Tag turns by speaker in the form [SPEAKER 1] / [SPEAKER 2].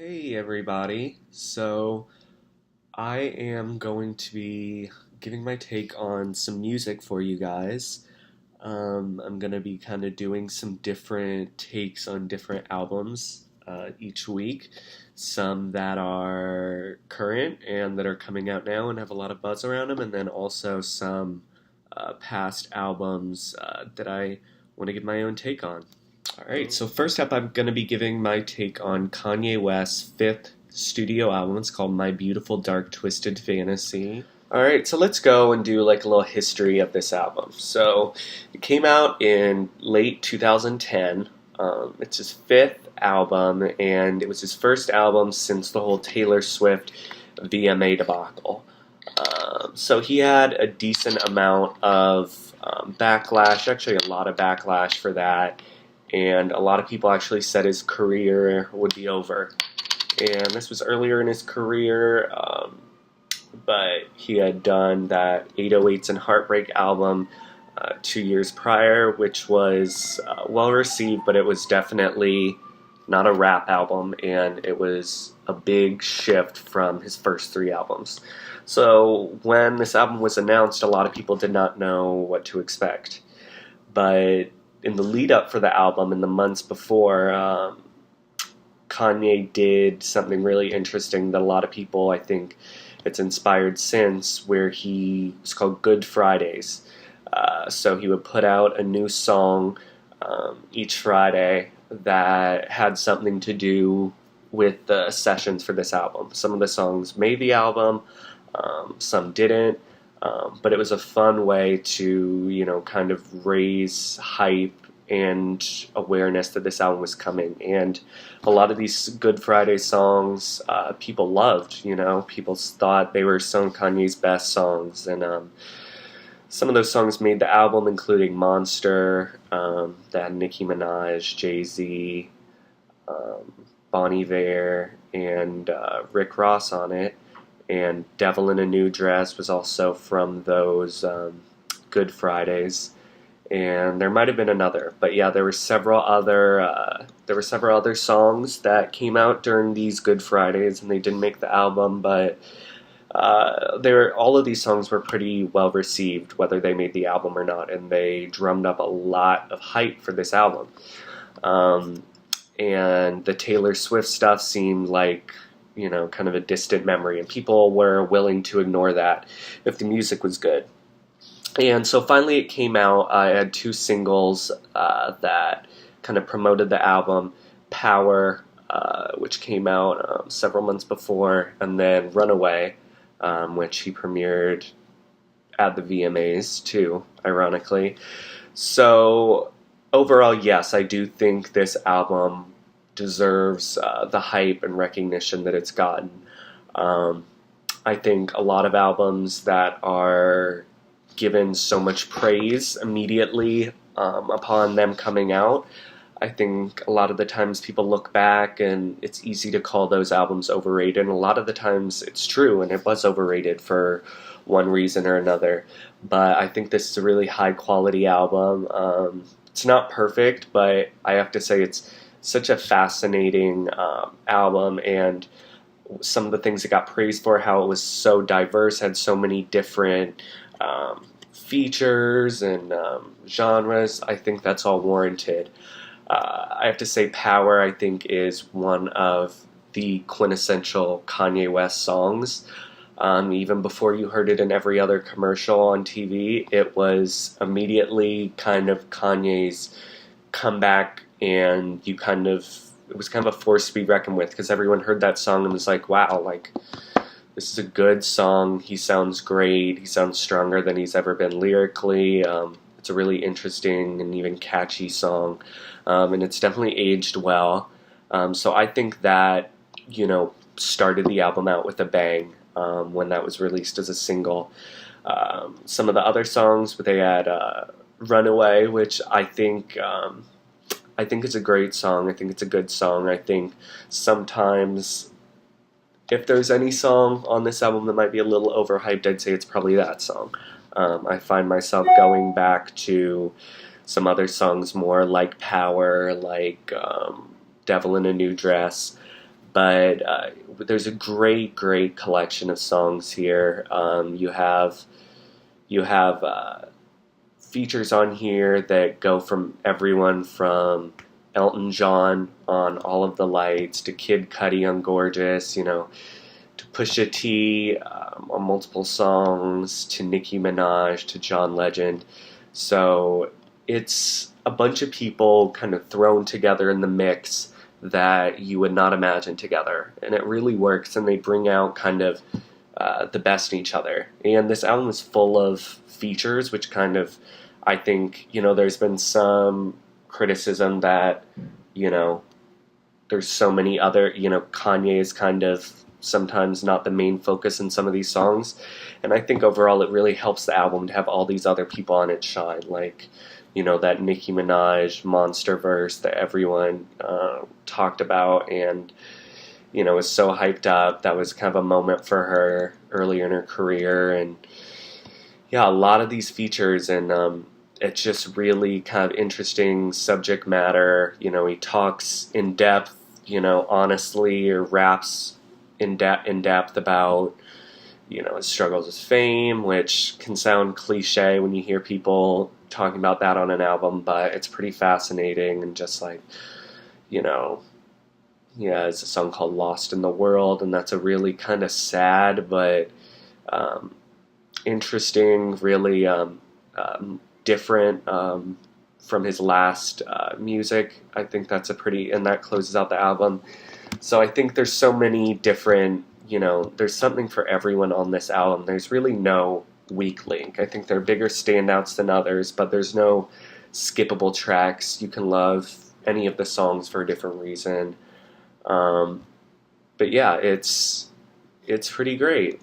[SPEAKER 1] Hey everybody. So I am going to be giving my take on some music for you guys. I'm going to be kind of doing some different takes on different albums each week. Some that are current and that are coming out now and have a lot of buzz around them, and then also some past albums that I want to give my own take on. All right, so first up, I'm going to be giving my take on Kanye West's fifth studio album. It's called My Beautiful Dark Twisted Fantasy. All right, so let's go and do like a little history of this album. So it came out in late 2010. It's his fifth album, and it was his first album since the whole Taylor Swift VMA debacle. So he had a decent amount of backlash, actually a lot of backlash for that, and a lot of people actually said his career would be over. And this was earlier in his career, but he had done that 808s and Heartbreak album 2 years prior, which was well received, but it was definitely not a rap album, and it was a big shift from his first three albums. So when this album was announced, a lot of people did not know what to expect. But in the lead up for the album, in the months before, Kanye did something really interesting that a lot of people, I think, it's inspired since, where it's called Good Fridays. So he would put out a new song each Friday that had something to do with the sessions for this album. Some of the songs made the album, some didn't, but it was a fun way to, kind of raise hype and awareness that this album was coming. And a lot of these Good Friday songs, people loved. People thought they were some of Kanye's best songs, and some of those songs made the album, including Monster, that had Nicki Minaj, Jay-Z, Bon Iver, and Rick Ross on it. And Devil in a New Dress was also from those Good Fridays. And there might have been another, but yeah, there were several other songs that came out during these Good Fridays, and they didn't make the album, but all of these songs were pretty well received, whether they made the album or not, and they drummed up a lot of hype for this album. And the Taylor Swift stuff seemed like, kind of a distant memory, and people were willing to ignore that if the music was good. And so finally it came out. I had two singles that kind of promoted the album: Power, which came out several months before, and then Runaway, which he premiered at the VMAs too, ironically. So overall, yes, I do think this album deserves the hype and recognition that it's gotten. I think a lot of albums that are given so much praise immediately upon them coming out, I think a lot of the times people look back and it's easy to call those albums overrated, and a lot of the times it's true, and it was overrated for one reason or another. But I think this is a really high quality album. It's not perfect, but I have to say it's such a fascinating album, and some of the things it got praised for, how it was so diverse, had so many different features and genres, I think that's all warranted. I have to say Power, I think, is one of the quintessential Kanye West songs. Even before you heard it in every other commercial on TV, it was immediately kind of Kanye's comeback, and it was kind of a force to be reckoned with, because everyone heard that song and was like, wow, like, this is a good song. He sounds great. He sounds stronger than he's ever been lyrically. It's a really interesting and even catchy song, and it's definitely aged well. So I think that, started the album out with a bang when that was released as a single. Some of the other songs, they had Runaway, which I think it's a great song. I think it's a good song. I think sometimes, if there's any song on this album that might be a little overhyped, I'd say it's probably that song. I find myself going back to some other songs more, like Power, like Devil in a New Dress. but there's a great collection of songs here. You have features on here that go from everyone from Elton John on All of the Lights to Kid Cudi on Gorgeous, to Pusha T on multiple songs, to Nicki Minaj, to John Legend. So it's a bunch of people kind of thrown together in the mix that you would not imagine together. And it really works, and they bring out kind of the best in each other. And this album is full of features, which kind of, I think, there's been some criticism that, there's so many other, Kanye is kind of sometimes not the main focus in some of these songs. And I think overall it really helps the album to have all these other people on it shine, like, that Nicki Minaj monster verse that everyone talked about and, was so hyped up. That was kind of a moment for her earlier in her career. And yeah, a lot of these features, and it's just really kind of interesting subject matter. He talks in depth, honestly, or raps in depth about, his struggles with fame, which can sound cliche when you hear people talking about that on an album, but it's pretty fascinating. And just like, it's a song called Lost in the World, and that's a really kind of sad but interesting, really different from his last music. I think that's and that closes out the album. So I think there's so many different, there's something for everyone on this album. There's really no weak link. I think there are bigger standouts than others, but there's no skippable tracks. You can love any of the songs for a different reason. But yeah, it's pretty great.